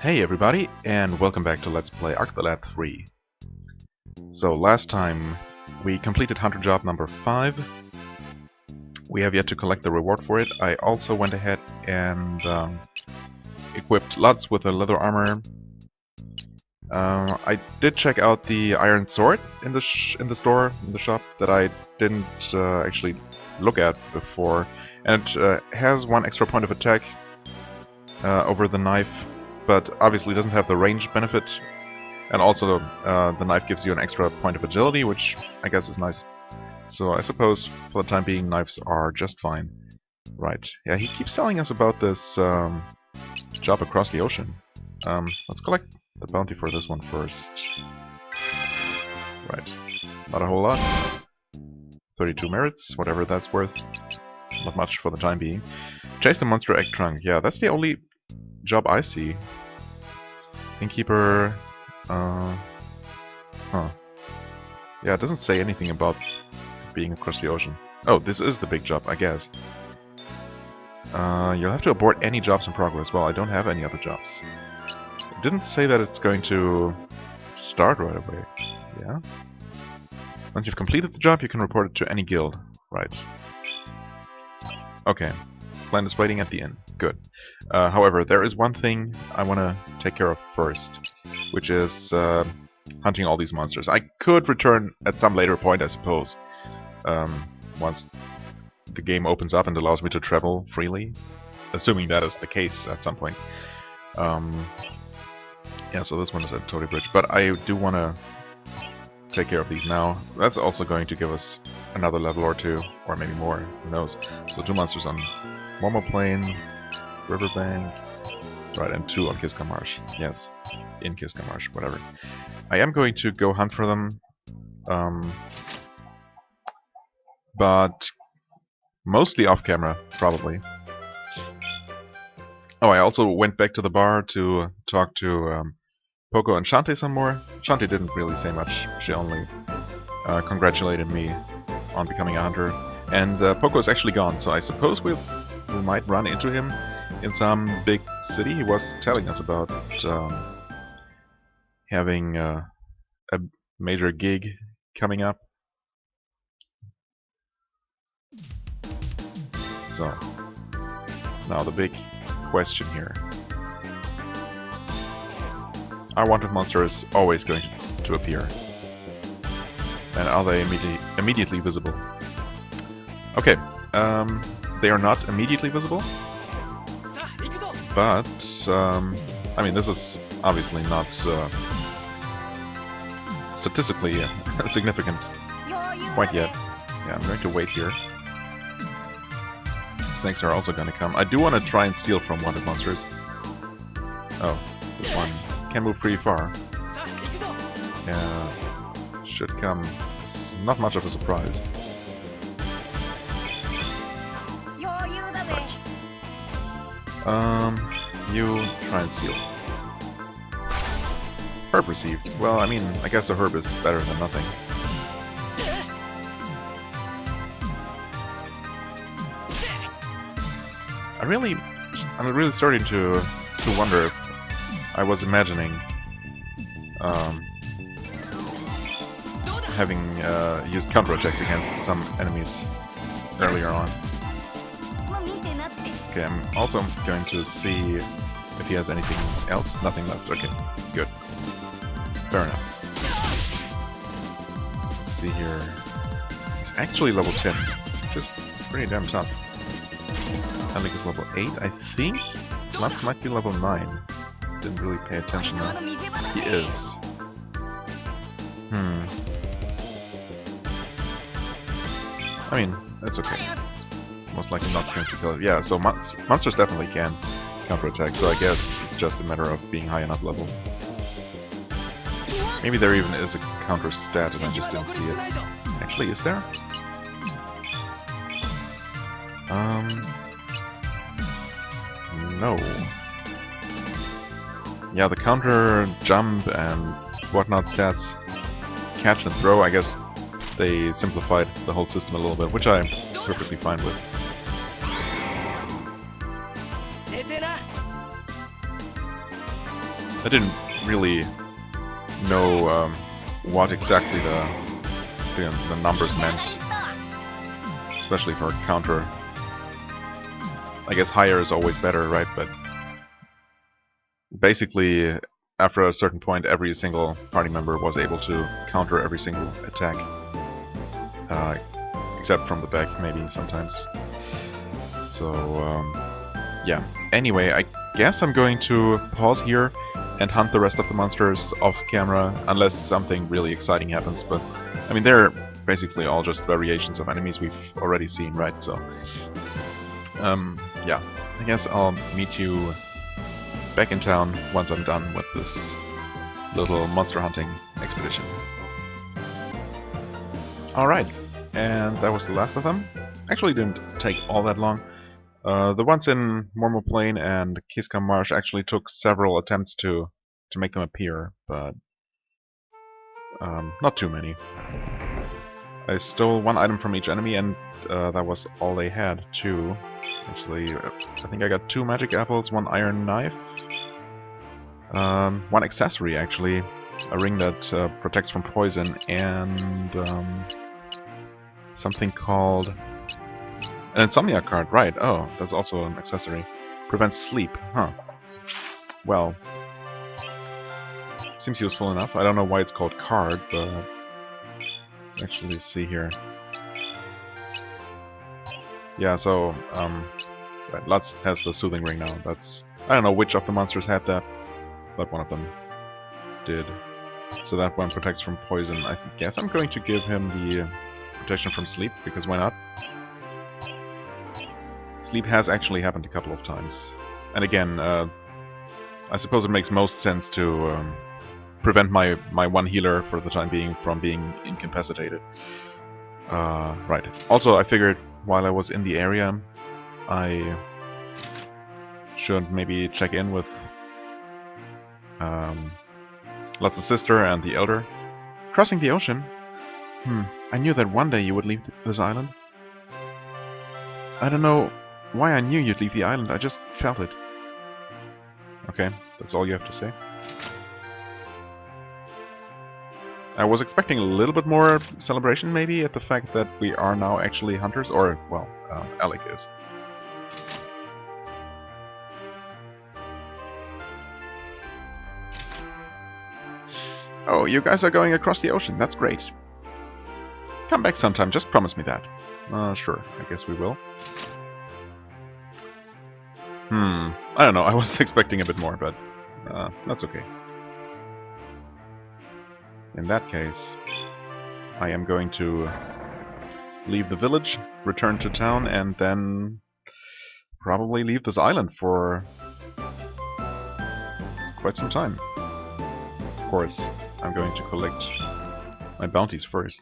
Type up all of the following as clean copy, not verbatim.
Hey everybody, and welcome back to Let's Play Alec and Lutz 3. So last time we completed Hunter job number 5. We have yet to collect the reward for it. I also went ahead and equipped Lutz with a leather armor. I did check out the iron sword in the store, in the shop, that I didn't actually look at before. And it has one extra point of attack over the knife, but obviously doesn't have the range benefit, and also the knife gives you an extra point of agility, which I guess is nice. So I suppose for the time being knives are just fine. Right, yeah, he keeps telling us about this job across the ocean. Let's collect the bounty for this one first. Right, not a whole lot. 32 merits, whatever that's worth. Not much for the time being. Chase the monster egg trunk, yeah, that's the only job I see. Innkeeper, Yeah, it doesn't say anything about being across the ocean. Oh, this is the big job, I guess. You'll have to abort any jobs in progress. Well, I don't have any other jobs. It didn't say that it's going to start right away. Yeah? Once you've completed the job, you can report it to any guild. Right. Okay. Plan is waiting at the inn. Good. However, there is one thing I want to take care of first, which is hunting all these monsters. I could return at some later point, I suppose, once the game opens up and allows me to travel freely, assuming that is the case at some point. Yeah, so this one is at Toady Bridge, but I do want to take care of these now. That's also going to give us another level or two, or maybe more, who knows. So 2 monsters on Momo Plain, Riverbank, right, and 2 on Kiska Marsh. Yes, in Kiska Marsh, whatever. I am going to go hunt for them, but mostly off camera, probably. Oh, I also went back to the bar to talk to Poco and Shantae some more. Shantae didn't really say much. She only congratulated me on becoming a hunter. And Poco is actually gone, so I suppose we might run into him in some big city. He was telling us about having a major gig coming up. So, now the big question here. Our wanted monster is always going to appear. And are they immediately visible? Okay, they are not immediately visible, but, I mean, this is obviously not statistically significant quite yet. Yeah, I'm going to wait here. Snakes are also going to come. I do want to try and steal from wanted monsters. Oh, this one can move pretty far. Yeah, should come. It's not much of a surprise. Right. You try and steal. Herb received. Well, I mean, I guess a herb is better than nothing. I'm really starting to wonder if I was imagining having used counterattacks against some enemies earlier on. Okay, I'm also going to see if he has anything else. Nothing left. Okay, good. Fair enough. Let's see here. He's actually level 10, which is pretty damn tough. Alec is level 8, I think. Lutz might be level 9. Didn't really pay attention though. He is. I mean, that's okay. Most likely not going to kill it. Yeah, so monsters definitely can counterattack, so I guess it's just a matter of being high enough level. Maybe there even is a counter stat and I just didn't see it. Actually, is there? No. Yeah, the counter jump and whatnot stats, catch and throw, I guess they simplified the whole system a little bit, which I'm perfectly fine with. I didn't really know what exactly the numbers meant, especially for counter. I guess higher is always better, right? But basically, after a certain point, every single party member was able to counter every single attack, except from the back, maybe sometimes. So yeah. Anyway, I guess I'm going to pause here and hunt the rest of the monsters off camera, unless something really exciting happens. But I mean, they're basically all just variations of enemies we've already seen, right? So yeah, I guess I'll meet you back in town once I'm done with this little monster hunting expedition. Alright, and that was the last of them. Actually didn't take all that long. The ones in Mormo Plain and Kiska Marsh actually took several attempts to make them appear, but not too many. I stole one item from each enemy, and that was all they had, too. Actually, I think I got 2 magic apples, 1 iron knife, 1 accessory, actually, a ring that protects from poison, and something called an insomnia card, right? Oh, that's also an accessory. Prevents sleep, huh? Well, seems useful enough. I don't know why it's called card, but let's actually see here. Yeah, so right, Lutz has the soothing ring now. That's, I don't know which of the monsters had that, but one of them did. So that one protects from poison. I guess I'm going to give him the protection from sleep, because why not? Sleep has actually happened a couple of times. And again, I suppose it makes most sense to prevent my one healer for the time being from being incapacitated. Right. Also, I figured while I was in the area, I should maybe check in with Lutz's sister and the elder. Crossing the ocean? I knew that one day you would leave this island. I don't know why I knew you'd leave the island, I just felt it. Okay, that's all you have to say. I was expecting a little bit more celebration, maybe, at the fact that we are now actually hunters, or, well, Alec is. Oh, you guys are going across the ocean, that's great. Come back sometime, just promise me that. Sure, I guess we will. I don't know, I was expecting a bit more, but that's okay. In that case, I am going to leave the village, return to town, and then probably leave this island for quite some time. Of course, I'm going to collect my bounties first.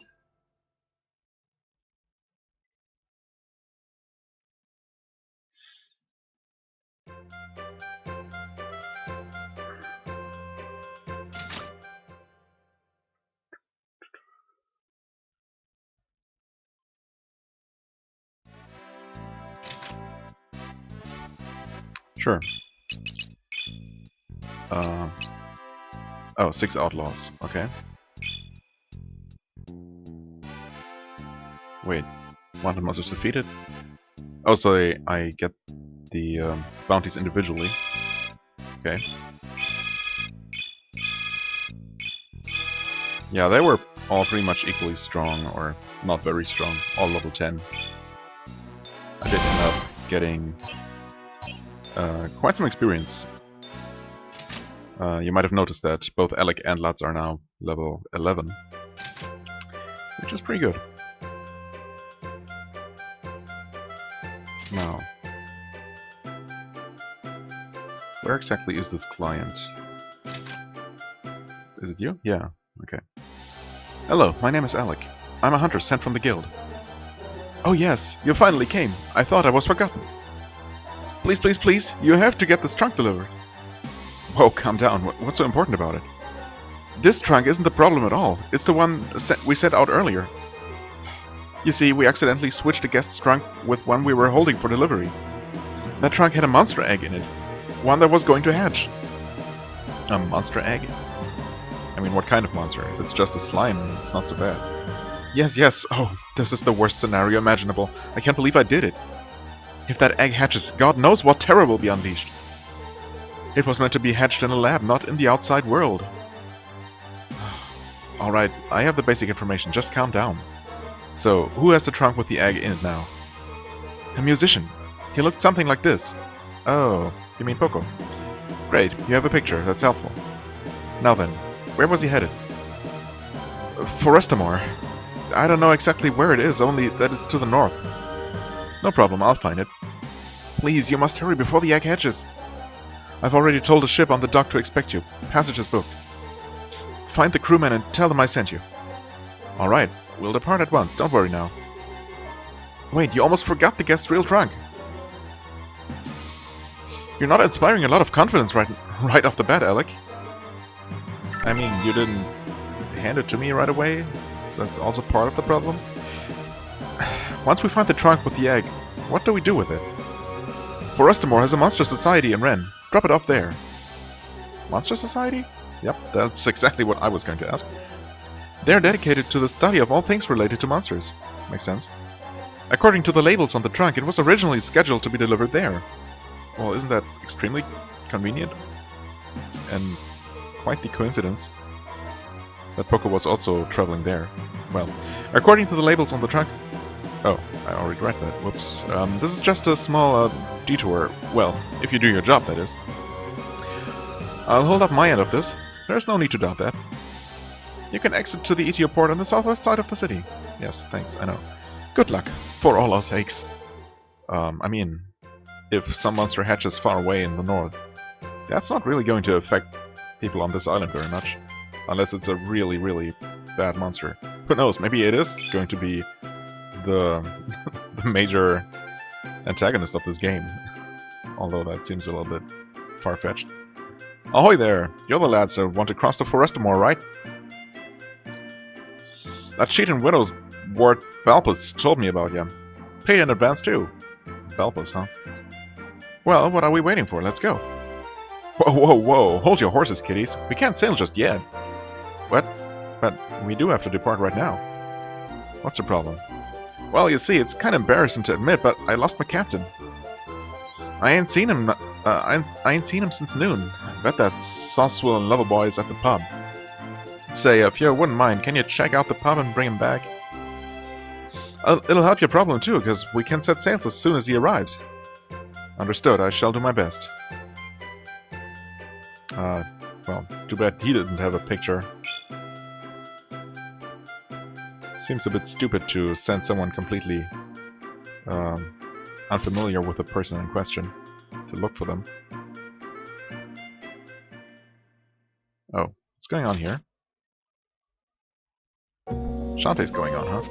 Sure. Oh, 6 outlaws. Okay. Wait. Wanted monsters defeated? Oh, so I get the bounties individually. Okay. Yeah, they were all pretty much equally strong, or not very strong. All level 10. I did end up getting quite some experience. You might have noticed that both Alec and Lutz are now level 11, which is pretty good. Now, where exactly is this client? Is it you? Yeah, okay. Hello, my name is Alec. I'm a hunter sent from the guild. Oh yes, you finally came. I thought I was forgotten. Please, please, please, you have to get this trunk delivered. Whoa, calm down. What's so important about it? This trunk isn't the problem at all. It's the one we sent out earlier. You see, we accidentally switched the guest's trunk with one we were holding for delivery. That trunk had a monster egg in it. One that was going to hatch. A monster egg? I mean, what kind of monster? If it's just a slime, it's not so bad. Yes, yes! Oh, this is the worst scenario imaginable. I can't believe I did it. If that egg hatches, God knows what terror will be unleashed. It was meant to be hatched in a lab, not in the outside world. Alright, I have the basic information, just calm down. So, who has the trunk with the egg in it now? A musician. He looked something like this. Oh, you mean Poco? Great, you have a picture, that's helpful. Now then, where was he headed? Forestamore. I don't know exactly where it is, only that it's to the north. No problem, I'll find it. Please, you must hurry before the egg hatches. I've already told the ship on the dock to expect you. Passage is booked. Find the crewmen and tell them I sent you. Alright, we'll depart at once, don't worry now. Wait, you almost forgot the guest's real trunk. You're not inspiring a lot of confidence right off the bat, Alec. I mean, you didn't hand it to me right away. That's also part of the problem. Once we find the trunk with the egg, what do we do with it? Forestamore has a monster society in Ren. Drop it off there. Monster society? Yep, that's exactly what I was going to ask. They're dedicated to the study of all things related to monsters. Makes sense. According to the labels on the trunk, it was originally scheduled to be delivered there. Well, isn't that extremely convenient? And quite the coincidence that Poco was also traveling there. Well, according to the labels on the trunk... Oh, I already read that. Whoops. This is just a small detour. Well, if you do your job, that is. I'll hold up my end of this. There's no need to doubt that. You can exit to the ETO port on the southwest side of the city. Yes, thanks, I know. Good luck, for all our sakes. I mean, if some monster hatches far away in the north, that's not really going to affect people on this island very much. Unless it's a really, really bad monster. Who knows, maybe it is going to be the, the major antagonist of this game. Although that seems a little bit far-fetched. Ahoy there! You're the lads that want to cross the Forestamore, right? That cheating widow's ward Balpus told me about you. Paid in advance too. Balpus, huh? Well, what are we waiting for? Let's go. Whoa, whoa, whoa! Hold your horses, kiddies. We can't sail just yet. What? But we do have to depart right now. What's the problem? Well, you see, it's kind of embarrassing to admit, but I lost my captain. I ain't seen him. I ain't seen him since noon. I bet that Saucewell and Loverboy is at the pub. Say, if you wouldn't mind, can you check out the pub and bring him back? It'll help your problem too, because we can set sails as soon as he arrives. Understood. I shall do my best. Well, too bad he didn't have a picture. Seems a bit stupid to send someone completely unfamiliar with the person in question to look for them. Oh, what's going on here? Shantae's going on, huh?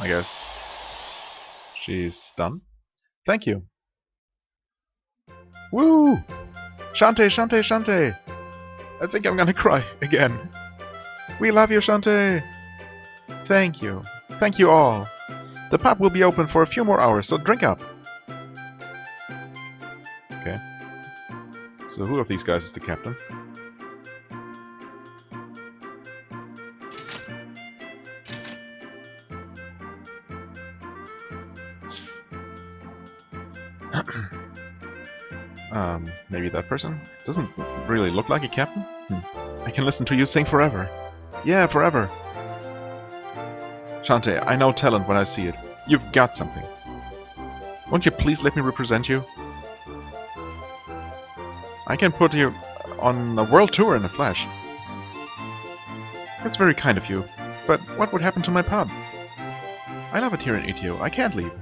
I guess she's done. Thank you. Woo! Shantae, Shantae, Shantae! I think I'm gonna cry again. We love you, Shantae! Thank you. Thank you all. The pub will be open for a few more hours, so drink up. Okay. So who of these guys is the captain? Maybe that person? Doesn't really look like a captain? I can listen to you sing forever. Yeah, forever. Shantae, I know talent when I see it. You've got something. Won't you please let me represent you? I can put you on a world tour in a flash. That's very kind of you, but what would happen to my pub? I love it here in ETO. I can't leave.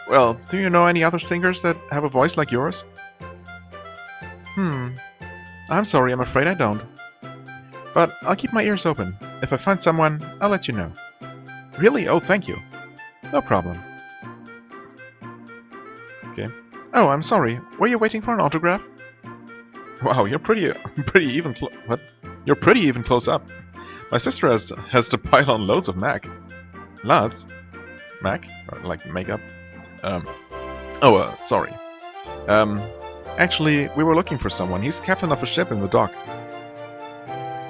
Well, do you know any other singers that have a voice like yours? I'm sorry, I'm afraid I don't. But I'll keep my ears open. If I find someone, I'll let you know. Really? Oh, thank you. No problem. Okay. Oh, I'm sorry. Were you waiting for an autograph? Wow, you're pretty even close up. My sister has to pile on loads of Mac. Lutz? Mac? Or, like, makeup? Sorry. Actually, we were looking for someone. He's captain of a ship in the dock.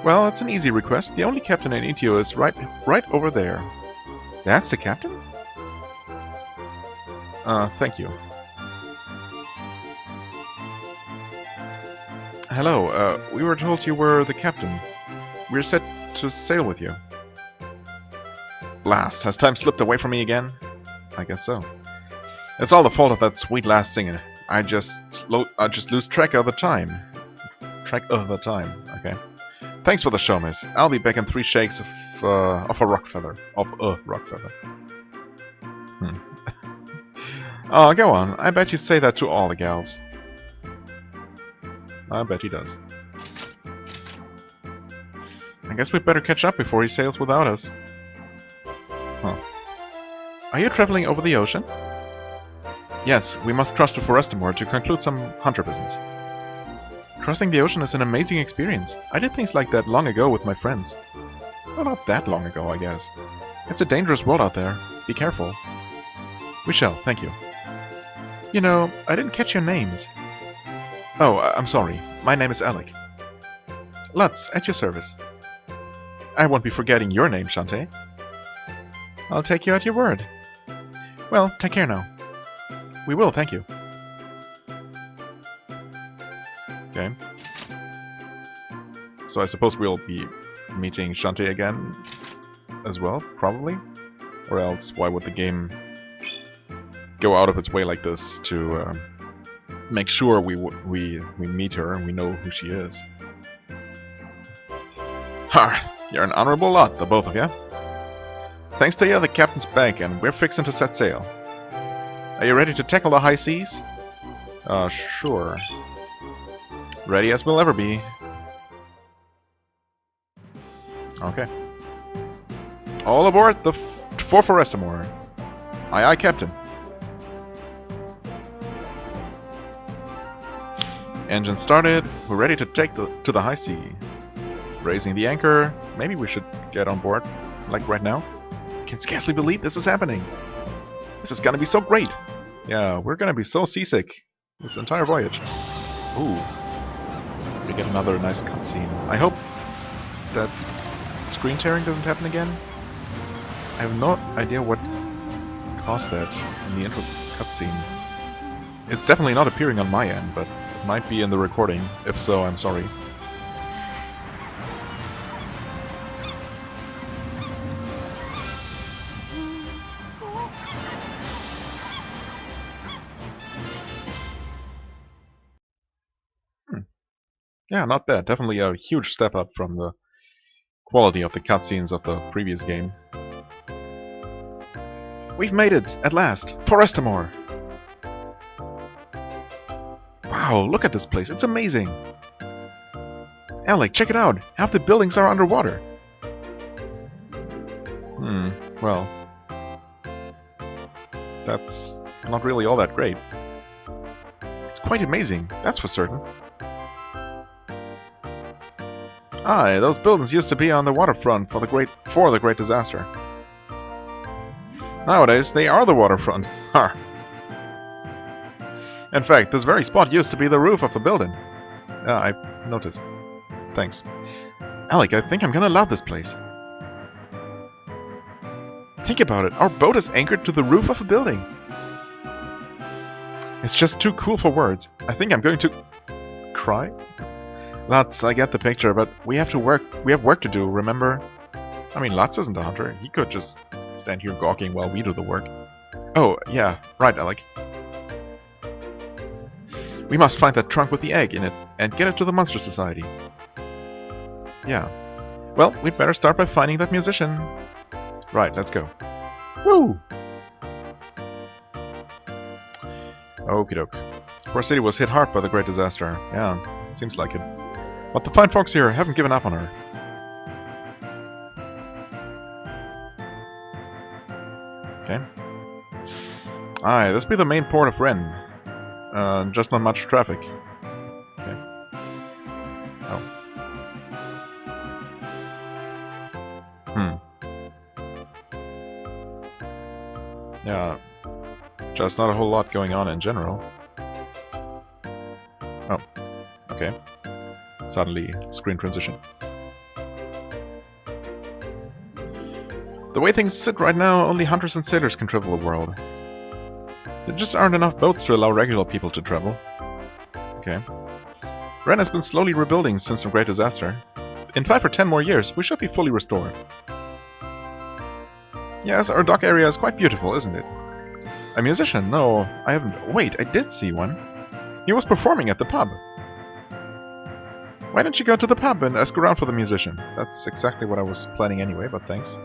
Well, it's an easy request. The only captain in Etio is right over there. That's the captain? Thank you. Hello, we were told you were the captain. We're set to sail with you. Blast, has time slipped away from me again? I guess so. It's all the fault of that sweet last singer. I just lose track of the time. Okay. Thanks for the show, miss. I'll be back in 3 shakes of a rock feather. Oh, go on. I bet you say that to all the gals. I bet he does. I guess we'd better catch up before he sails without us. Huh. Are you traveling over the ocean? Yes, we must cross to Forestamore to conclude some hunter business. Crossing the ocean is an amazing experience. I did things like that long ago with my friends. Well, not that long ago, I guess. It's a dangerous world out there. Be careful. We shall, thank you. You know, I didn't catch your names. Oh, I'm sorry. My name is Alec. Lutz, at your service. I won't be forgetting your name, Shantae. I'll take you at your word. Well, take care now. We will, thank you. Okay. So I suppose we'll be meeting Shantae again as well, probably? Or else, why would the game go out of its way like this to make sure we meet her and we know who she is? Ha! You're an honorable lot, the both of you. Thanks to you, the captain's back, and we're fixing to set sail. Are you ready to tackle the high seas? Sure. Ready as we'll ever be. Okay. All aboard for Forestamore. Aye, aye, Captain. Engine started. We're ready to take to the high sea. Raising the anchor. Maybe we should get on board, like right now. I can scarcely believe this is happening. This is gonna be so great. Yeah, we're gonna be so seasick this entire voyage. Ooh. We get another nice cutscene. I hope that screen tearing doesn't happen again. I have no idea what caused that in the intro cutscene. It's definitely not appearing on my end, but it might be in the recording. If so, I'm sorry. Yeah, not bad. Definitely a huge step up from the quality of the cutscenes of the previous game. We've made it, at last! Forestamore! Wow, look at this place, it's amazing! Alec, check it out! Half the buildings are underwater! Well... that's not really all that great. It's quite amazing, that's for certain. Aye, those buildings used to be on the waterfront for the great disaster. Nowadays, they are the waterfront. Ha! In fact, this very spot used to be the roof of the building. Yeah, I noticed. Thanks. Alec, I think I'm gonna love this place. Think about it, our boat is anchored to the roof of a building. It's just too cool for words. I think I'm going to... cry? Lutz, I get the picture, but we have work to do, remember? I mean, Lutz isn't a hunter. He could just stand here gawking while we do the work. Oh, yeah, right, Alec. We must find that trunk with the egg in it and get it to the Monster Society. Yeah. Well, we'd better start by finding that musician. Right, let's go. Woo! Okie doke. This poor city was hit hard by the great disaster. Yeah, seems like it. But the fine folks here haven't given up on her. Okay. Aye, this be the main port of Ren. Just not much traffic. Okay. Oh. Yeah, just not a whole lot going on in general. Oh, okay. Suddenly, screen transition. The way things sit right now, only hunters and sailors can travel the world. There just aren't enough boats to allow regular people to travel. Okay. Ren has been slowly rebuilding since the Great Disaster. In 5 or 10 more years, we should be fully restored. Yes, our dock area is quite beautiful, isn't it? A musician? No, I haven't... Wait, I did see one. He was performing at the pub. Why don't you go to the pub and ask around for the musician? That's exactly what I was planning anyway, but thanks.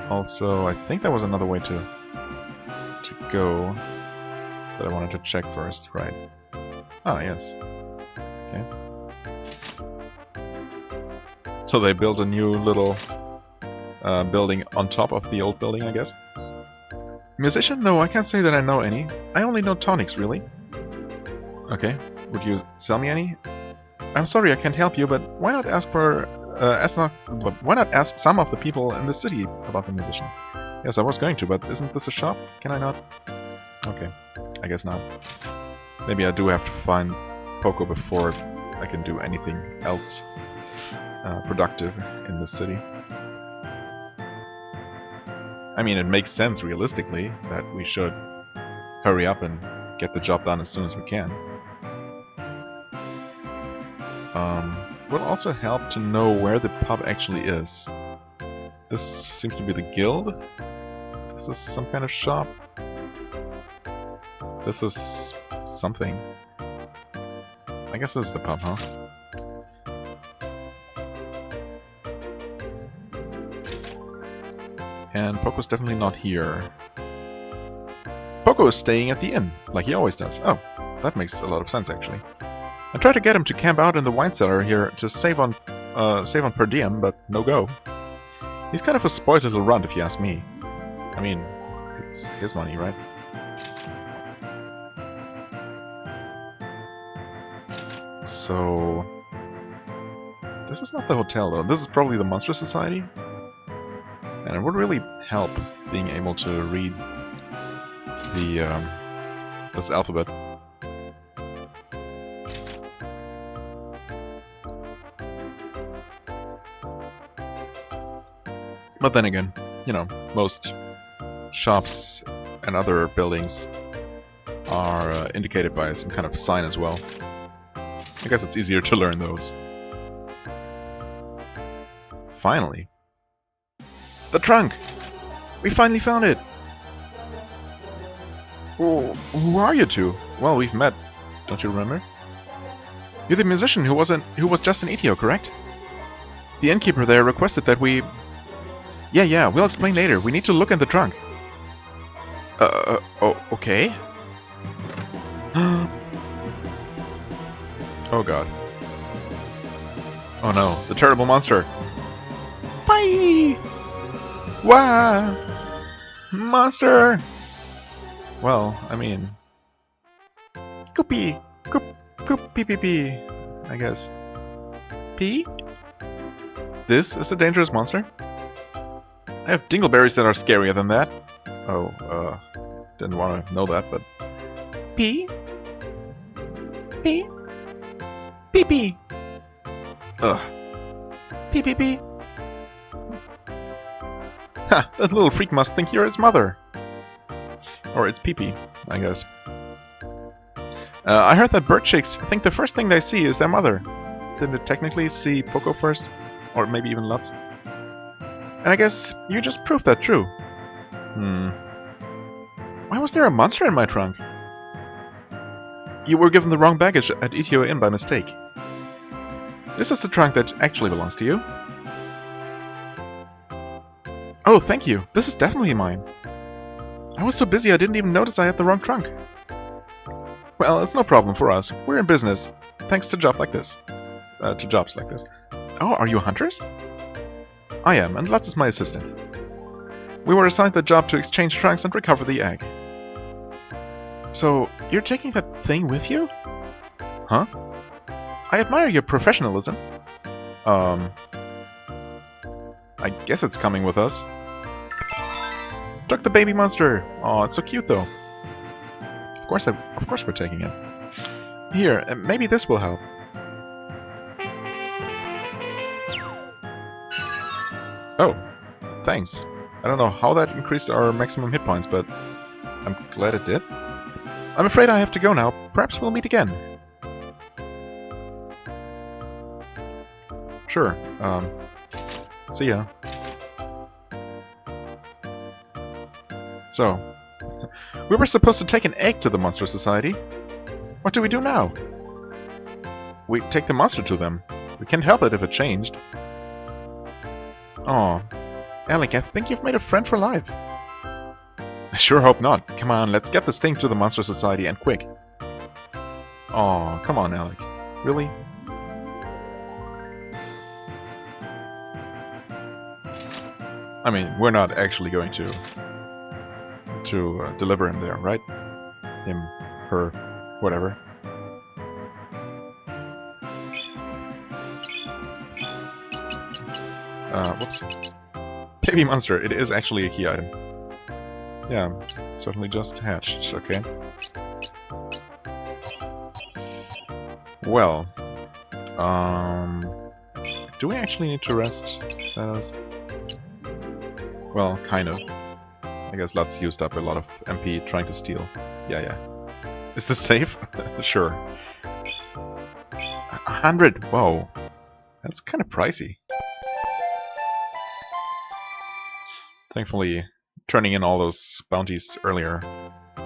Also, I think there was another way to go that I wanted to check first, right? Ah, yes. Okay. So they built a new little building on top of the old building, I guess. Musician? No, I can't say that I know any. I only know tonics, really. Okay, would you sell me any? I'm sorry I can't help you, but why not ask for... why not ask some of the people in the city about the musician? Yes, I was going to, but isn't this a shop? Can I not? Okay, I guess not. Maybe I do have to find Poco before I can do anything else productive in the city. I mean, it makes sense realistically that we should hurry up and get the job done as soon as we can. Will also help to know where the pub actually is. This seems to be the guild. This is some kind of shop. This is something. I guess this is the pub, huh? And Poco's definitely not here. Poco is staying at the inn, like he always does. Oh, that makes a lot of sense, actually. I tried to get him to camp out in the wine cellar here to save on per diem, but no go. He's kind of a spoiled little runt, if you ask me. I mean, it's his money, right? So... this is not the hotel, though. This is probably the Monster Society. And it would really help being able to read the this alphabet. But then again, you know, most shops and other buildings are indicated by some kind of sign as well. I guess it's easier to learn those. Finally. The trunk! We finally found it! Oh, who are you two? Well, we've met. Don't you remember? You're the musician who was just in Etio, correct? The innkeeper there requested that we... Yeah, we'll explain later. We need to look in the trunk. Oh, okay. Oh god. Oh no, the terrible monster. Bye! Wow! Monster! Well, I mean... Goopy! Goop, pee, I guess. Pee? This is the dangerous monster? I have dingleberries that are scarier than that. Oh, didn't want to know that, but... Pee? Pee? Pee. Ugh. Pee. Ha! That little freak must think you're its mother. Or it's pee, I guess. I heard that bird chicks think the first thing they see is their mother. Didn't it technically see Poco first? Or maybe even Lutz? And I guess you just proved that true. Why was there a monster in my trunk? You were given the wrong baggage at Etio Inn by mistake. This is the trunk that actually belongs to you. Oh, thank you. This is definitely mine. I was so busy I didn't even notice I had the wrong trunk. Well, it's no problem for us. We're in business, thanks to jobs like this. Oh, are you hunters? I am, and Lutz is my assistant. We were assigned the job to exchange trunks and recover the egg. So, you're taking that thing with you? Huh? I admire your professionalism. I guess it's coming with us. Took the baby monster! Oh, it's so cute though. Of course we're taking it. Here, maybe this will help. Oh, thanks. I don't know how that increased our maximum hit points, but I'm glad it did. I'm afraid I have to go now. Perhaps we'll meet again. Sure. See ya. So, we were supposed to take an egg to the Monster Society. What do we do now? We take the monster to them. We can't help it if it changed. Aw. Alec, I think you've made a friend for life. I sure hope not. Come on, let's get this thing to the Monster Society, and quick. Aw, come on, Alec. Really? I mean, we're not actually going to deliver him there, right? Him, her, whatever. Whoops. Baby monster, it is actually a key item. Yeah, certainly just hatched, okay. Well, do we actually need to rest status? Well, kind of. I guess Lutz used up a lot of MP trying to steal. Yeah. Is this safe? Sure. 100! Whoa. That's kind of pricey. Thankfully, turning in all those bounties earlier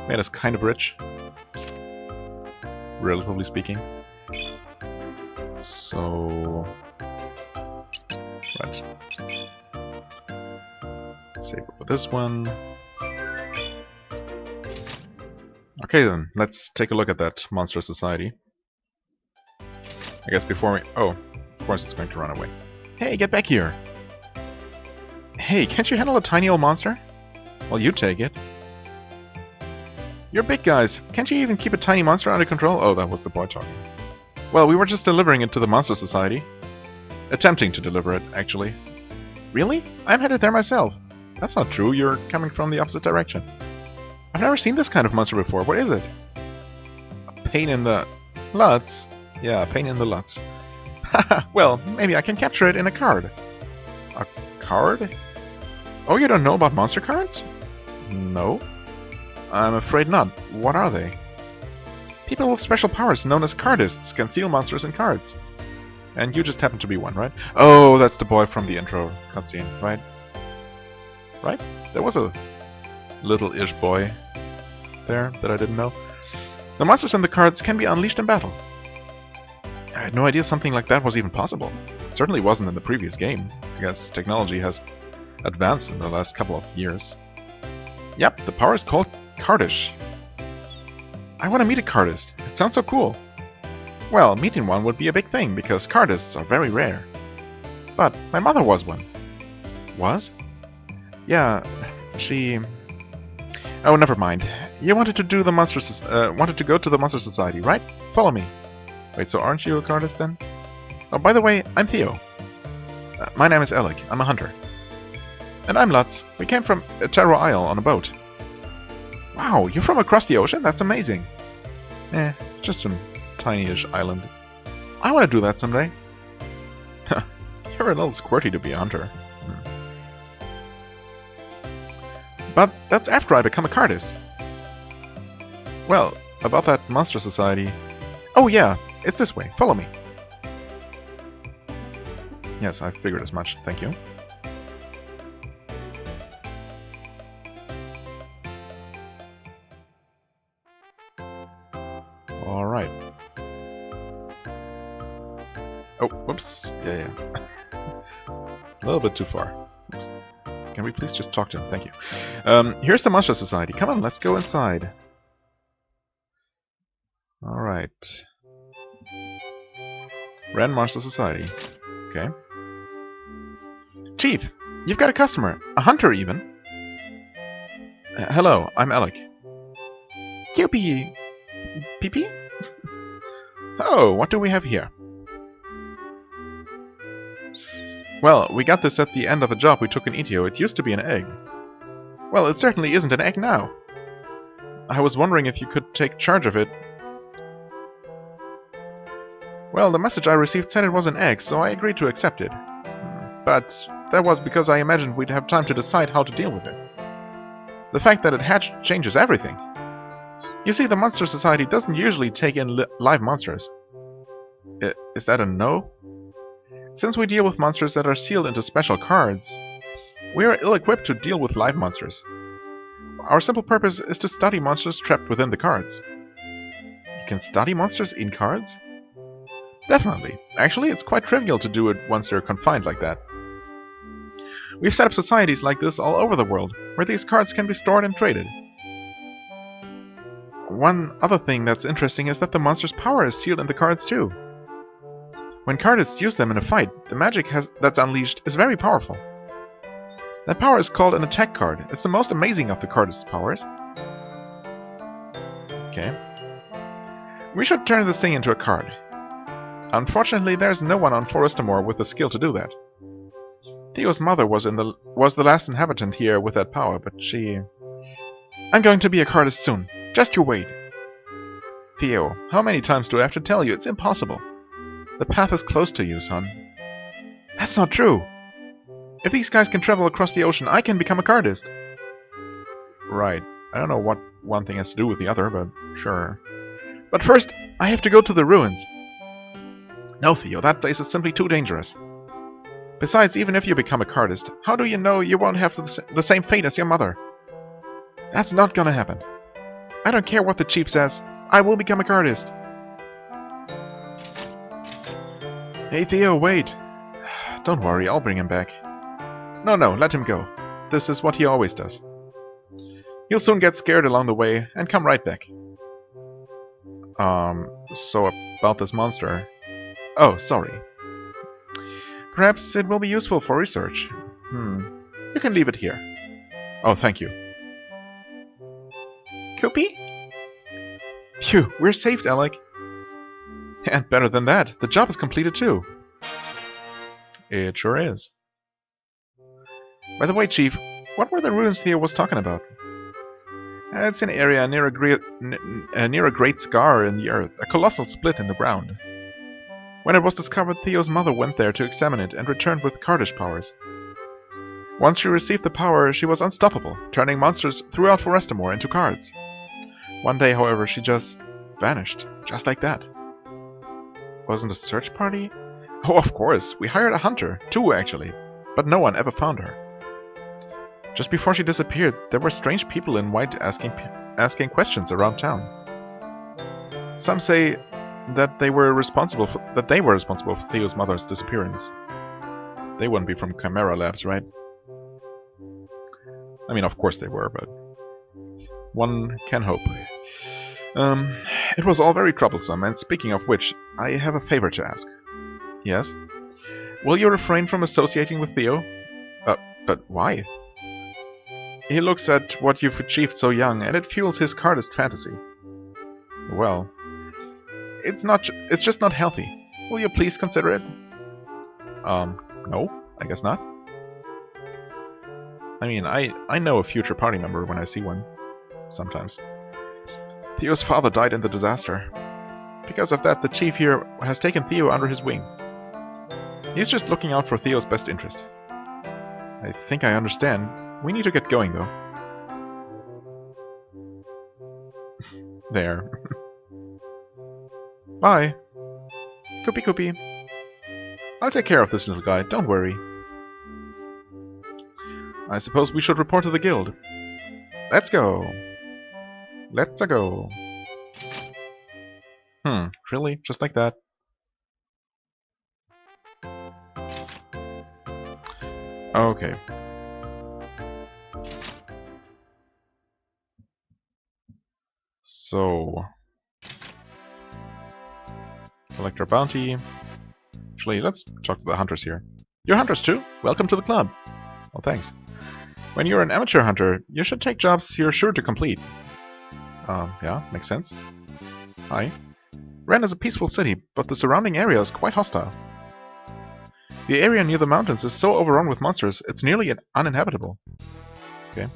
made us kind of rich. Relatively speaking. So... Right. Save over this one. Okay then, let's take a look at that Monster Society. I guess before we... Oh, of course it's going to run away. Hey, get back here! Hey, can't you handle a tiny old monster? Well, you take it. You're big guys. Can't you even keep a tiny monster under control? Oh, that was the boy talking. Well, we were just delivering it to the Monster Society. Attempting to deliver it, actually. Really? I'm headed there myself. That's not true. You're coming from the opposite direction. I've never seen this kind of monster before. What is it? A pain in the... Lutz? Yeah, a pain in the Lutz. Haha, well, maybe I can capture it in a card. A card? Oh, you don't know about monster cards? No. I'm afraid not. What are they? People with special powers known as cardists can steal monsters and cards. And you just happen to be one, right? Oh, that's the boy from the intro cutscene, right? Right? There was a little-ish boy there that I didn't know. The monsters and the cards can be unleashed in battle. I had no idea something like that was even possible. It certainly wasn't in the previous game. I guess technology has advanced in the last couple of years. Yep, the power is called Cardish. I want to meet a cardist. It sounds so cool. Well, meeting one would be a big thing, because cardists are very rare. But my mother was one. Was? Yeah, she... Oh, never mind. You wanted to do the wanted to go to the Monster Society, right? Follow me. Wait, so aren't you a cardist then? Oh, by the way, I'm Theo. My name is Alec. I'm a hunter. And I'm Lutz. We came from Taro Isle on a boat. Wow, you're from across the ocean? That's amazing. It's just some tiny-ish island. I want to do that someday. You're a little squirty to be a hunter. But that's after I become a cardist. Well, about that Monster Society... Oh yeah, it's this way. Follow me. Yes, I figured as much. Thank you. Alright. Oh, whoops. Yeah. A little bit too far. Oops. Can we please just talk to him? Thank you. Here's the Monster Society. Come on, let's go inside. Alright. Ren Monster Society. Okay. Chief! You've got a customer. A hunter, even. Hello, I'm Alec. Yuppie! Pee-pee? Oh, what do we have here? Well, we got this at the end of a job we took in Etio. It used to be an egg. Well, it certainly isn't an egg now. I was wondering if you could take charge of it. Well, the message I received said it was an egg, so I agreed to accept it. But that was because I imagined we'd have time to decide how to deal with it. The fact that it hatched changes everything. You see, the Monster Society doesn't usually take in live monsters. Is that a no? Since we deal with monsters that are sealed into special cards, we are ill-equipped to deal with live monsters. Our simple purpose is to study monsters trapped within the cards. You can study monsters in cards? Definitely. Actually, it's quite trivial to do it once they're confined like that. We've set up societies like this all over the world, where these cards can be stored and traded. One other thing that's interesting is that the monster's power is sealed in the cards too. When cardists use them in a fight, the magic that's unleashed is very powerful. That power is called an attack card. It's the most amazing of the cardist's powers. Okay. We should turn this thing into a card. Unfortunately, there's no one on Forestamore with the skill to do that. Theo's mother was the last inhabitant here with that power, but she... I'm going to be a cardist soon. Just you wait. Theo, how many times do I have to tell you? It's impossible. The path is close to you, son. That's not true. If these guys can travel across the ocean, I can become a cardist. Right. I don't know what one thing has to do with the other, but sure. But first, I have to go to the ruins. No, Theo, that place is simply too dangerous. Besides, even if you become a cardist, how do you know you won't have the same fate as your mother? That's not gonna happen. I don't care what the chief says. I will become a cardist. Hey Theo, wait. Don't worry, I'll bring him back. No, let him go. This is what he always does. He'll soon get scared along the way and come right back. So about this monster. Oh, sorry. Perhaps it will be useful for research. You can leave it here. Oh, thank you. Koopy? Phew, we're saved, Alec. And better than that, the job is completed too. It sure is. By the way, Chief, what were the ruins Theo was talking about? It's an area near a great scar in the earth, a colossal split in the ground. When it was discovered, Theo's mother went there to examine it and returned with cardish powers. Once she received the power, she was unstoppable, turning monsters throughout Forestamore into cards. One day, however, she just vanished, just like that. Wasn't a search party? Oh, of course, we hired a hunter, 2 actually, but no one ever found her. Just before she disappeared, there were strange people in white asking questions around town. Some say that they were responsible for Theo's mother's disappearance. They wouldn't be from Chimera Labs, right? I mean, of course they were, but one can hope. It was all very troublesome, and speaking of which, I have a favor to ask. Yes? Will you refrain from associating with Theo? But why? He looks at what you've achieved so young, and it fuels his cardist fantasy. Well, it's just not healthy. Will you please consider it? No, I guess not. I mean, I know a future party member when I see one. Sometimes. Theo's father died in the disaster. Because of that, the chief here has taken Theo under his wing. He's just looking out for Theo's best interest. I think I understand. We need to get going, though. There. Bye. Koopy Koopy. I'll take care of this little guy, don't worry. I suppose we should report to the guild. Let's go. Let's go. Really? Just like that? Okay. So... collect our bounty. Actually, let's talk to the hunters here. You're hunters too? Welcome to the club. Well, thanks. When you're an amateur hunter, you should take jobs you're sure to complete. Yeah, makes sense. Hi. Ren is a peaceful city, but the surrounding area is quite hostile. The area near the mountains is so overrun with monsters, it's nearly uninhabitable. Okay.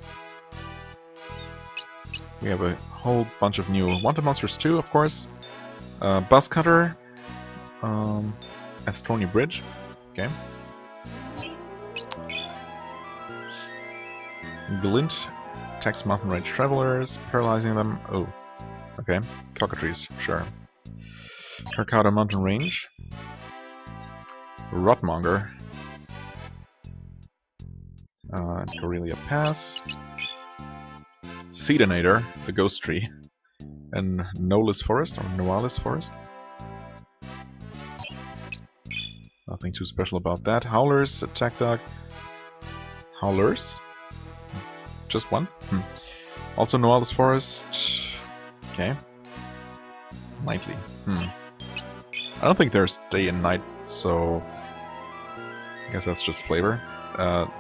We have a whole bunch of new wanted monsters too, of course. Buzz Cutter, Estonia Bridge, okay. Glint attacks mountain range travelers, paralyzing them. Oh, okay. Cockatrice, sure. Karkata mountain range. Rotmonger. Corellia Pass. Seedonator, the ghost tree. And Nolis Forest, or Noalis Forest. Nothing too special about that. Howlers, Attack Dog. Howlers? Just one? Also Noalis Forest. Okay. Nightly. I don't think there's day and night, so I guess that's just flavor.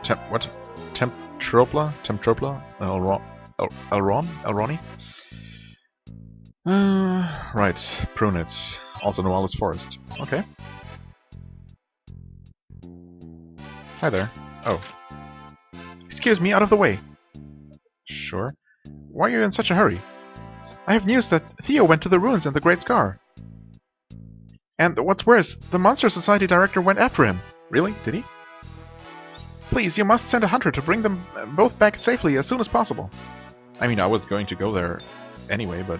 Temptropla? Elroni? Right, Prunit. Also Noalis Forest. Okay. Hi there. Oh. Excuse me, out of the way. Sure. Why are you in such a hurry? I have news that Theo went to the ruins in the Great Scar. And what's worse, the Monster Society director went after him. Really? Did he? Please, you must send a hunter to bring them both back safely as soon as possible. I mean, I was going to go there anyway, but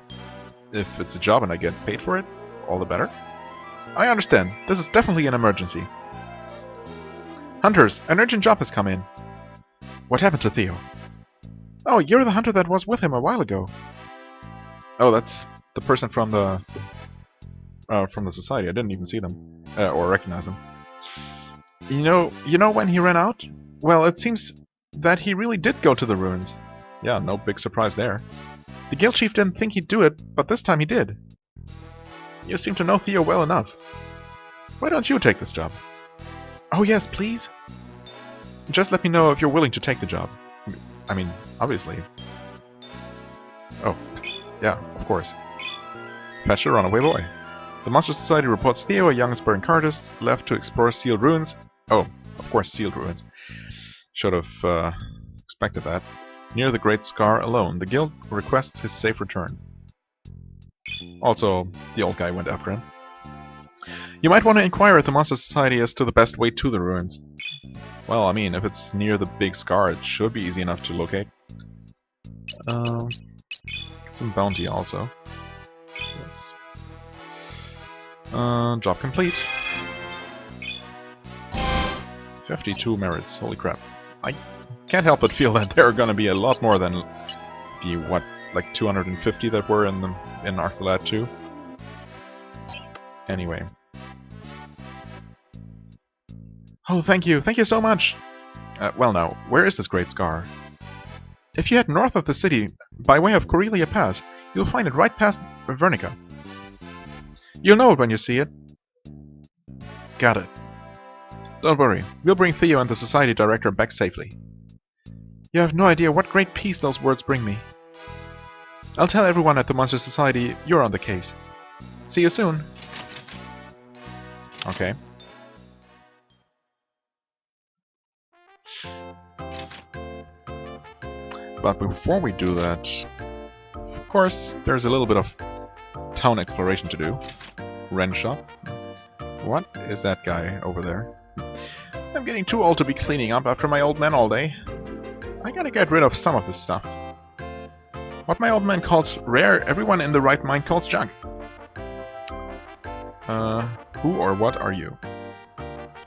if it's a job and I get paid for it, all the better. I understand. This is definitely an emergency. Hunters, an urgent job has come in. What happened to Theo? Oh, you're the hunter that was with him a while ago. Oh, that's the person from the society. I didn't even see them or recognize them. You know when he ran out? Well, it seems that he really did go to the ruins. Yeah, no big surprise there. The guild chief didn't think he'd do it, but this time he did. You seem to know Theo well enough. Why don't you take this job? Oh yes, please. Just let me know if you're willing to take the job. I mean, obviously. Oh, yeah, of course. Fetch a runaway boy. The Monster Society reports Theo, a young aspiring artist, left to explore sealed ruins. Oh, of course, sealed ruins. Should have expected that. Near the Great Scar alone. The guild requests his safe return. Also, the old guy went after him. You might want to inquire at the Monster Society as to the best way to the ruins. Well, I mean, if it's near the big scar, it should be easy enough to locate. Get some bounty also. Yes. Job complete. 52 merits, holy crap. I can't help but feel that there are gonna be a lot more than the, what, like 250 that were in Arthalad 2. Anyway. Oh, thank you so much! Well now, where is this Great Scar? If you head north of the city, by way of Corellia Pass, you'll find it right past Vernica. You'll know it when you see it. Got it. Don't worry, we'll bring Theo and the Society Director back safely. You have no idea what great peace those words bring me. I'll tell everyone at the Monster Society you're on the case. See you soon. Okay. But before we do that, of course, there's a little bit of town exploration to do. Ren shop. What is that guy over there? I'm getting too old to be cleaning up after my old man all day. I gotta get rid of some of this stuff. What my old man calls rare, everyone in the right mind calls junk. Who or what are you?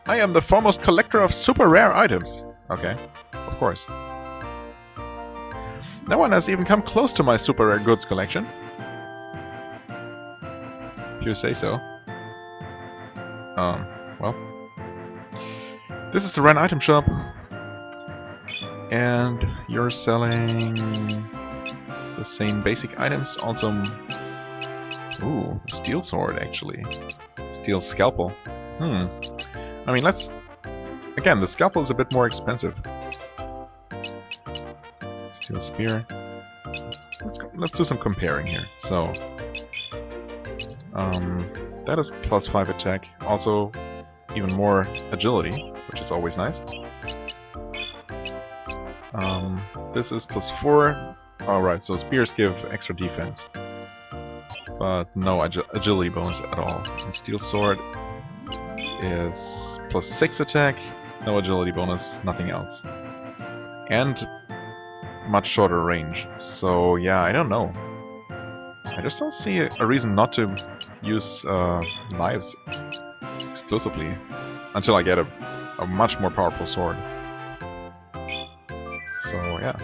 I am the foremost collector of super rare items. Okay, of course. No one has even come close to my super rare goods collection. If you say so. Well. This is the Ren item shop. And you're selling the same basic items. Also, ooh, a steel sword actually. Steel scalpel. I mean, again, the scalpel is a bit more expensive. Steel spear. Let's do some comparing here. So, that is +5 attack. Also, even more agility, which is always nice. This is +4 Alright, so spears give extra defense. But no agility bonus at all. And steel sword is +6 attack, no agility bonus, nothing else. And much shorter range. So yeah, I don't know. I just don't see a reason not to use knives exclusively until I get a much more powerful sword. So yeah.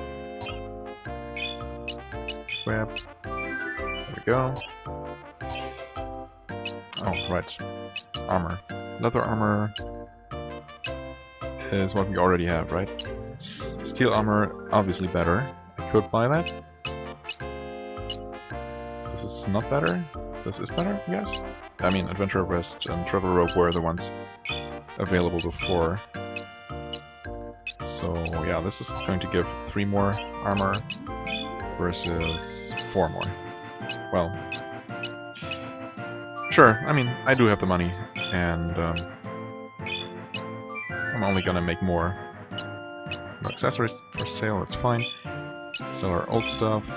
Grab. There we go. Oh, right. Armor. Leather armor is what we already have, right? Steel armor, obviously better. I could buy that. This is not better. This is better, I guess. I mean, Adventurer Vest and Traveler Robe were the ones available before. So yeah, this is going to give 3 more armor versus 4 more. Well, sure, I mean, I do have the money, and I'm only gonna make more. No accessories for sale, that's fine. Sell our old stuff.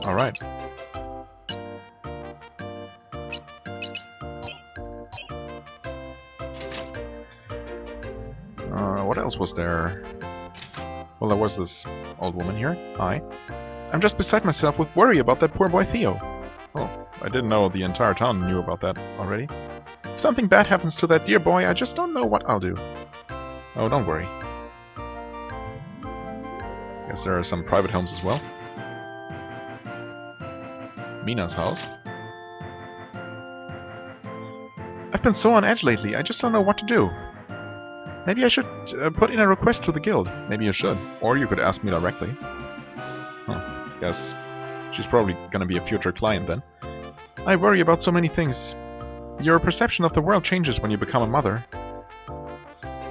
Alright. What else was there? Well, there was this old woman here. Hi. I'm just beside myself with worry about that poor boy Theo. Oh, I didn't know the entire town knew about that already. If something bad happens to that dear boy, I just don't know what I'll do. Oh, don't worry. Guess there are some private homes as well. Mina's house. I've been so on edge lately, I just don't know what to do. Maybe I should put in a request to the guild. Maybe you should. Or you could ask me directly. Huh. Guess she's probably gonna be a future client then. I worry about so many things. Your perception of the world changes when you become a mother.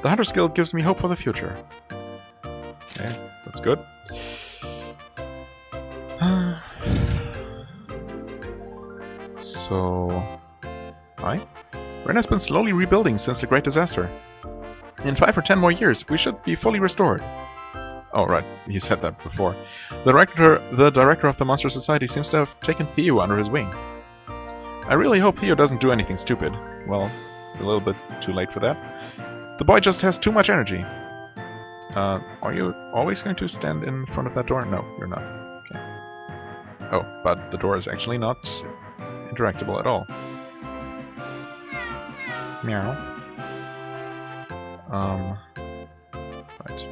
The Hunters Guild gives me hope for the future. Okay, that's good. So... Hi? Renna's been slowly rebuilding since the Great Disaster. In 5 or 10 more years, we should be fully restored. Oh, right, he said that before. The director of the Monster Society seems to have taken Theo under his wing. I really hope Theo doesn't do anything stupid. Well, it's a little bit too late for that. The boy just has too much energy. Are you always going to stand in front of that door? No, you're not. Okay. Oh, but the door is actually not interactable at all. Meow. Right.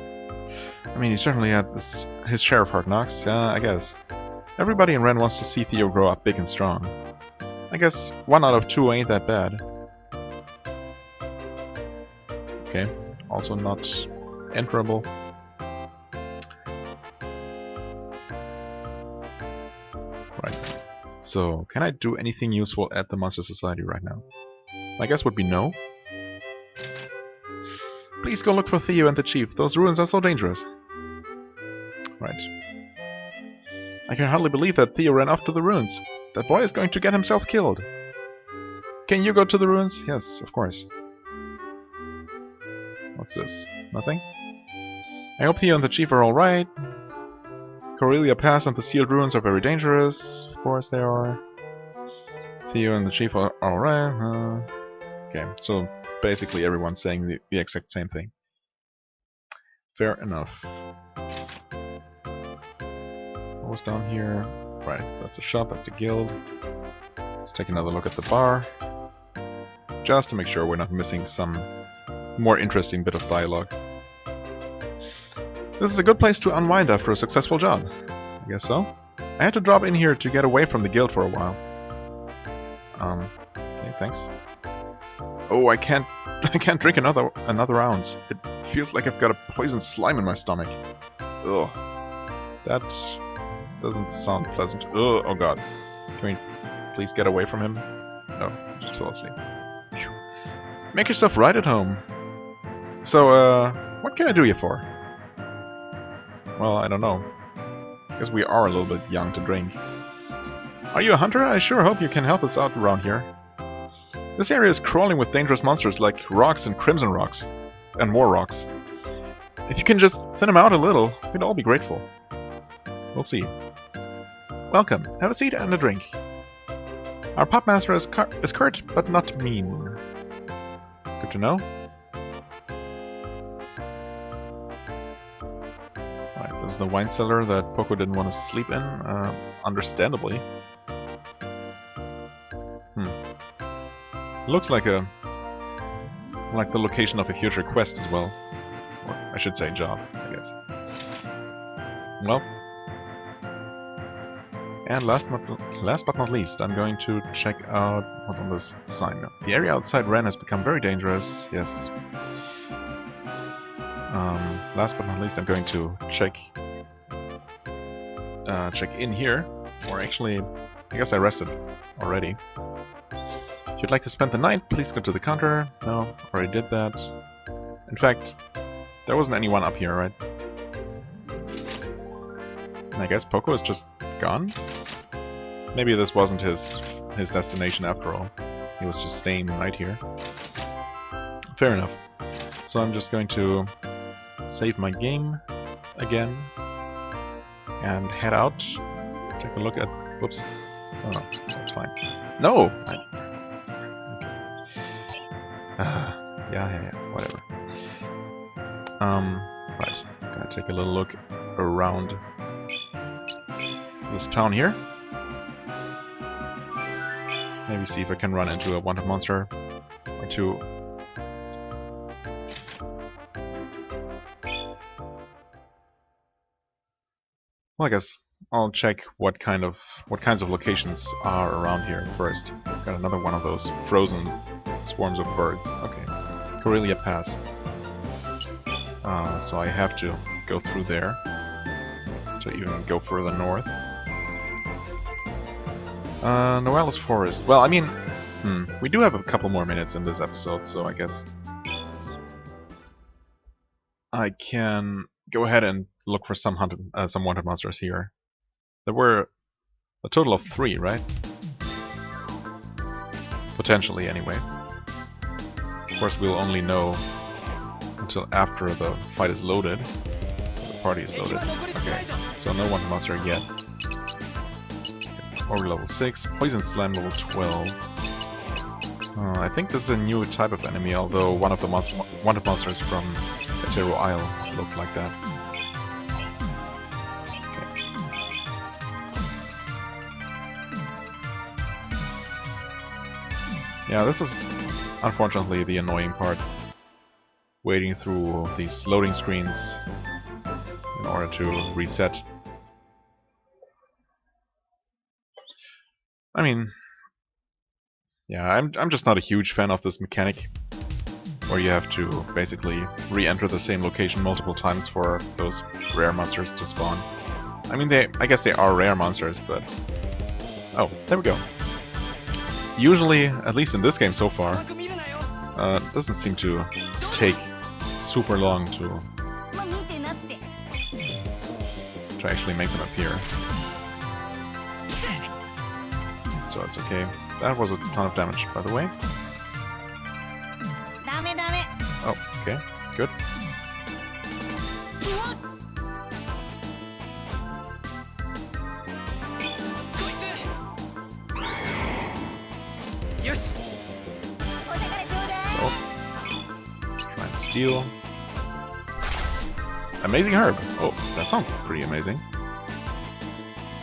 I mean, he certainly had his share of hard knocks, I guess. Everybody in Ren wants to see Theo grow up big and strong. I guess 1 out of 2 ain't that bad. Okay, also not enterable. Right. So, can I do anything useful at the Monster Society right now? My guess would be no. Please go look for Theo and the Chief. Those ruins are so dangerous. Right. I can hardly believe that Theo ran off to the ruins. That boy is going to get himself killed. Can you go to the ruins? Yes, of course. What's this? Nothing? I hope Theo and the Chief are alright. Corellia Pass and the sealed ruins are very dangerous. Of course they are. Theo and the Chief are alright. Okay, so basically everyone's saying the exact same thing. Fair enough. What was down here? Right, that's the shop, that's the guild. Let's take another look at the bar. Just to make sure we're not missing some more interesting bit of dialogue. This is a good place to unwind after a successful job. I guess so. I had to drop in here to get away from the guild for a while. Okay, thanks. Oh, I can't drink another ounce. It feels like I've got a poison slime in my stomach. Ugh. That doesn't sound pleasant. Ugh, oh god. Can we please get away from him? No, just fell asleep. Whew. Make yourself right at home. So, what can I do you for? Well, I don't know. I guess we are a little bit young to drink. Are you a hunter? I sure hope you can help us out around here. This area is crawling with dangerous monsters like rocks and crimson rocks. And more rocks. If you can just thin them out a little, we'd all be grateful. We'll see. Welcome. Have a seat and a drink. Our pubmaster is curt, but not mean. Good to know. Right, this is the wine cellar that Poco didn't want to sleep in, understandably. Looks like the location of a future quest as well. Or I should say job, I guess. Well. And last but not least, I'm going to check out what's on this sign. The area outside Ren has become very dangerous. Yes. Last but not least, I'm going to check in here. Or actually, I guess I rested already. If you'd like to spend the night, please go to the counter. No, already did that. In fact, there wasn't anyone up here, right? And I guess Poco is just gone? Maybe this wasn't his destination after all. He was just staying the night here. Fair enough. So I'm just going to save my game again and head out. Take a look at... Whoops. Oh no, that's fine. No! Yeah, whatever. Right. Gonna take a little look around this town here. Maybe see if I can run into a wanted monster or two. Well, I guess I'll check what kinds of locations are around here first. Got another one of those frozen swarms of birds. Okay, Corellia Pass. So I have to go through there to even go further north. Noella's Forest. Well, I mean, we do have a couple more minutes in this episode, so I guess I can go ahead and look for some wanted monsters here. There were a total of 3, right? Potentially, anyway. Of course, we'll only know until after the fight is loaded. The party is loaded. Okay, so no wanted monster yet. Ogre level 6, Poison Slime level 12. I think this is a new type of enemy, although one of the wanted monsters from Etero Isle looked like that. Okay. Yeah, this is unfortunately the annoying part. Waiting through these loading screens in order to reset. I mean, yeah, I'm just not a huge fan of this mechanic, where you have to basically re-enter the same location multiple times for those rare monsters to spawn. I mean, I guess they are rare monsters, but... Oh, there we go. Usually, at least in this game so far, it doesn't seem to take super long to actually make them appear. So it's okay. That was a ton of damage, by the way. Oh, okay, good. So, try and steal. Amazing herb. Oh, that sounds pretty amazing.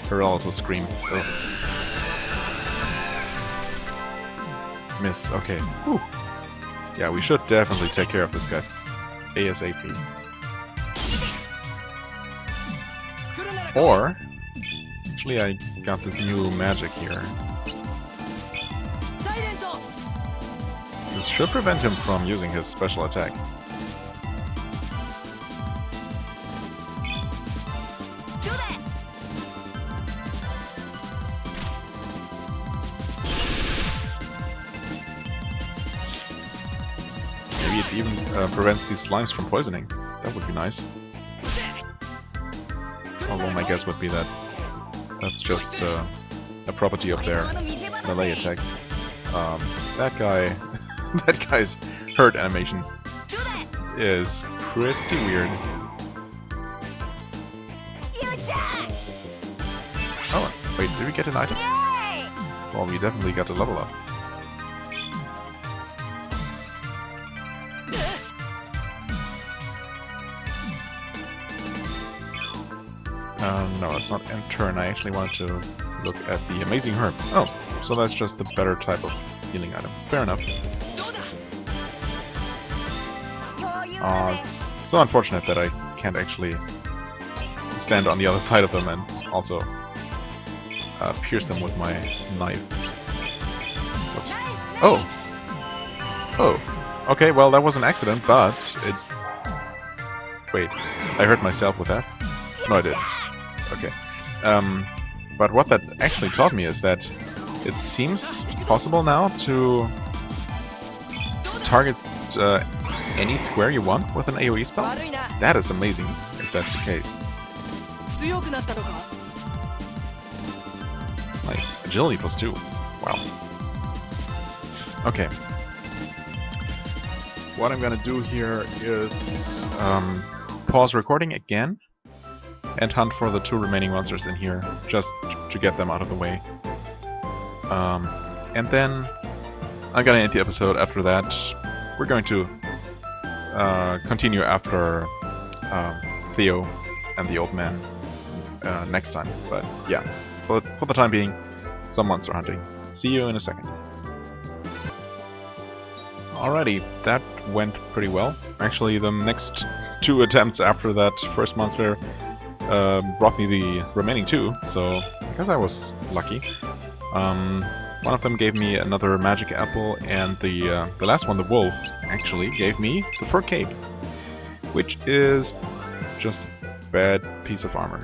Paralysis scream. Ugh. Miss. Okay. Whew. Yeah, we should definitely take care of this guy. ASAP. Or, actually I got this new magic here. This should prevent him from using his special attack. Maybe it even prevents these slimes from poisoning. That would be nice. Although my guess would be that that's just a property of their melee attack. That guy, that guy's hurt animation is pretty weird. Oh, wait, did we get an item? Well, we definitely got a level up. No, it's not end turn. I actually wanted to look at the amazing herb. Oh, so that's just the better type of healing item. Fair enough. It's so unfortunate that I can't actually stand on the other side of them and also pierce them with my knife. Whoops. Oh! Oh! Okay, well that was an accident, but it... Wait, I hurt myself with that? No, I did. Okay. But what that actually taught me is that it seems possible now to target any square you want with an AoE spell. That is amazing, if that's the case. Nice. Agility +2. Wow. Okay. What I'm gonna do here is pause recording again and hunt for the 2 remaining monsters in here, just to get them out of the way. And then I'm gonna end the episode after that. We're going to continue after Theo and the old man next time. But yeah, for the time being, some monster hunting. See you in a second. Alrighty, that went pretty well. Actually, the next 2 attempts after that first monster brought me the remaining 2, so I guess I was lucky. One of them gave me another magic apple, and the last one, the wolf, actually gave me the fur cape, which is just a bad piece of armor.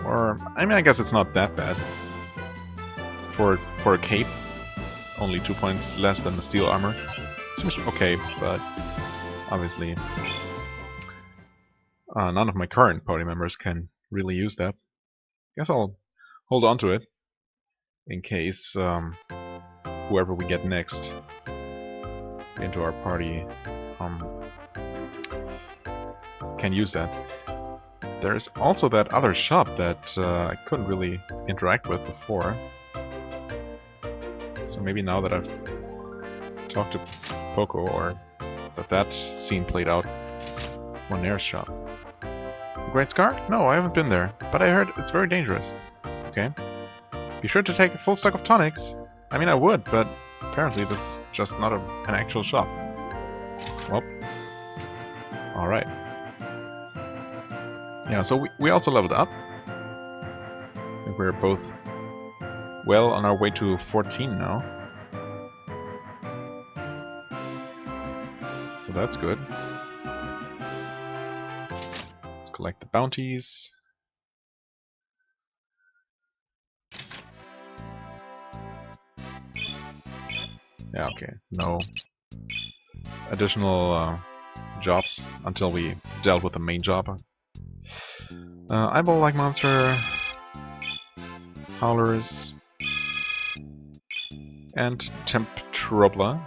Or, I mean, I guess it's not that bad. For a cape, only 2 points less than the steel armor. Seems okay, but obviously none of my current party members can really use that. Guess I'll hold on to it in case whoever we get next into our party can use that. There's also that other shop that I couldn't really interact with before. So maybe now that I've talked to Poco, or that scene played out, Monair's shop. The Great Scar? No, I haven't been there, but I heard it's very dangerous. Okay. Be sure to take a full stock of tonics. I mean, I would, but apparently this is just not an actual shop. Well, alright. Yeah, so we also leveled up. I think we're both well on our way to 14 now. So that's good. Let's collect the bounties. Yeah, okay. No additional jobs until we dealt with the main job. Eyeball-like monster, howlers, and Temptrobla.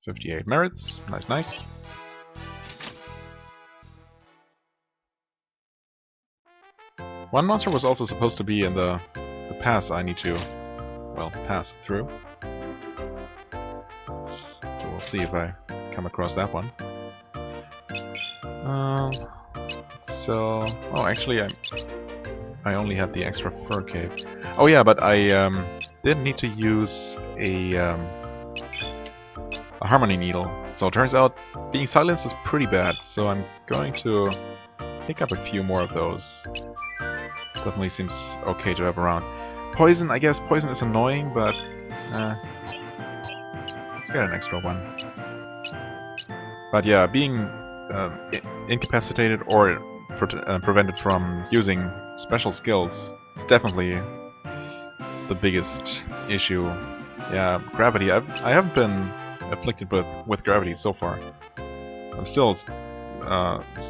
58 merits. Nice, nice. One monster was also supposed to be in the pass I need to, well, pass through. So we'll see if I come across that one. Oh, actually, I only had the extra fur cape. Oh yeah, but I did need to use a harmony needle. So it turns out being silenced is pretty bad. So I'm going to pick up a few more of those. Definitely seems okay to have around. Poison, I guess poison is annoying, but let's get an extra one. But yeah, being incapacitated or prevented from using special skills is definitely the biggest issue. Yeah, gravity. I haven't been afflicted with gravity so far. I'm still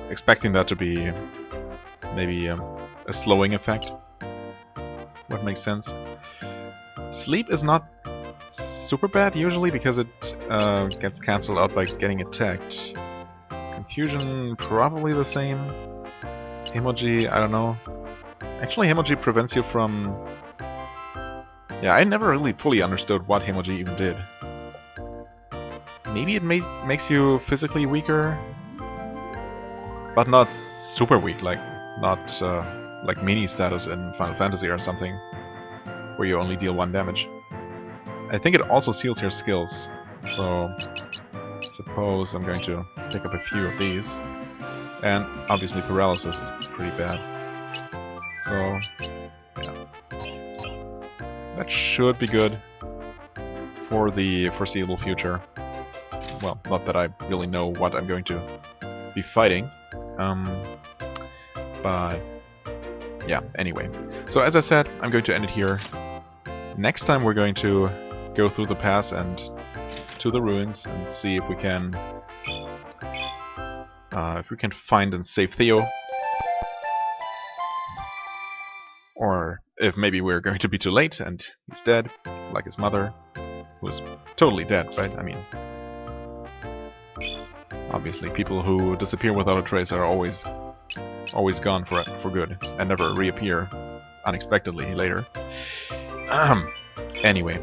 expecting that to be maybe a slowing effect. what makes sense. Sleep is not super bad usually because it gets cancelled out by getting attacked. Confusion, probably the same. Hemoji, I don't know. Actually, Hemoji prevents you from... Yeah, I never really fully understood what Hemoji even did. Maybe it makes you physically weaker, but not super weak, like not like mini status in Final Fantasy or something, where you only deal 1 damage. I think it also seals your skills, so suppose I'm going to pick up a few of these. And obviously paralysis is pretty bad. So, yeah. That should be good for the foreseeable future. Well, not that I really know what I'm going to be fighting. But, yeah, anyway. So as I said, I'm going to end it here. Next time we're going to go through the pass and to the ruins and see if we can find and save Theo, or if maybe we're going to be too late and he's dead, like his mother, who's totally dead, right? I mean, obviously people who disappear without a trace are always gone for good and never reappear unexpectedly later. Anyway,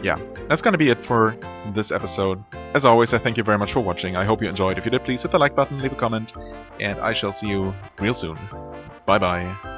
yeah, that's gonna be it for this episode. As always, I thank you very much for watching. I hope you enjoyed. If you did, please hit the like button, leave a comment, and I shall see you real soon. Bye bye.